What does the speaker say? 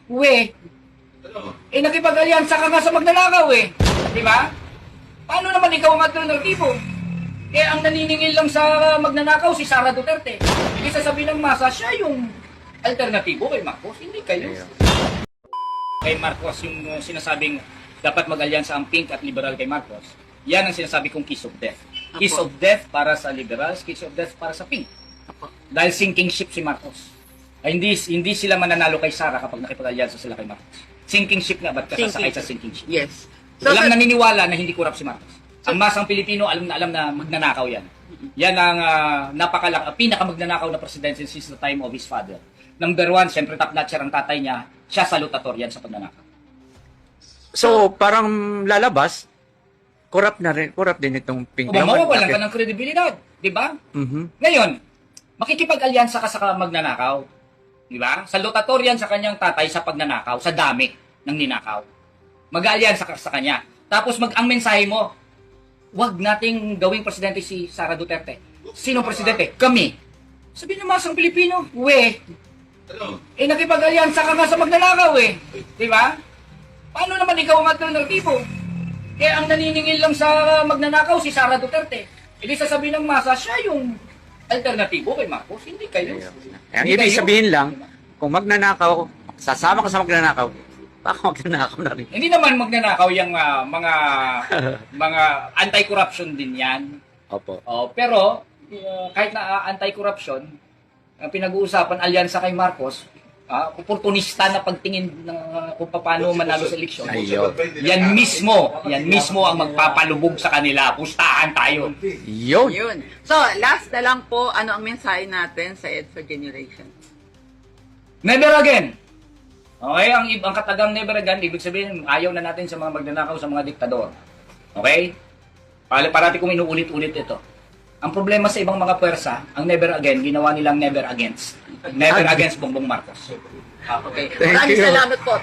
We, nakipag-alyansa ka nga sa magnanakaw eh. Di ba? Paano naman ikaw ang alternatibo? Eh, ang naniningil lang sa magnanakaw si Sara Duterte. Hindi sasabihin ng masa, siya yung alternatibo kay Marcos. Hindi kayo. Kay Marcos, yung sinasabing dapat mag-alyansa ang Pink at Liberal kay Marcos, yan ang sinasabi kong kiss of death. Kiss of death para sa Liberals, kiss of death para sa Pink. Dahil sinking ship si Marcos. Ay, hindi sila mananalo kay Sara kapag nakipag-alyansa sila kay Marcos. Sinking ship nga, ba't kasasakay sa sinking ship? Yes. So, Walang naniniwala na hindi corrupt si Marcos. Ang masang Pilipino, alam na magnanakaw yan. Yan ang pinakamagnanakaw na presidente since the time of his father. Number one, siyempre top-notcher ang tatay niya, siya salutator yan sa pagnanakaw. So, parang lalabas, corrupt din itong Pink. Mawawalan ka ng kredibilidad, di ba? Ngayon, makikipag-alyansa ka sa magnanakaw, di ba? Salutator yan sa kanyang tatay sa pagnanakaw, sa dami ng ninakaw. Mag-alyansa ka sa kanya. Tapos ang mensahe mo, wag nating gawing presidente si Sara Duterte. Sino presidente? Kami. Sabi ng masang Pilipino, nakipag-alyansa ka nga sa magnanakaw eh. Di ba? Paano naman ikaw ang alternatibo? Eh, ang naniningil lang sa magnanakaw si Sara Duterte. Hindi sasabihin ng masa, siya yung alternatibo kay Marcos. Hindi kayo. Ang ibig sabihin lang, kung magnanakaw, sasama ka sa magnanakaw, baka magnanakaw na rin. Hindi naman magnanakaw yung mga anti-corruption din yan. Opo. Pero kahit na anti-corruption, ang pinag-uusapan alyansa kay Marcos, oportunista na pagtingin ng kung paano manalo sa eleksyon. Yan mismo ang magpapalubog sa kanila. Pustahan tayo. Yun. So, last na lang po, ano ang mensahe natin sa EDSA generation? Never again. Okay, ang katagang never again, ibig sabihin, ayaw na natin sa mga magnanakaw, sa mga diktador. Okay? Parati kong inuulit-ulit ito. Ang problema sa ibang mga pwersa, ang never again, ginawa nilang never against. Never against Bongbong Marcos. Okay. Maraming salamat po.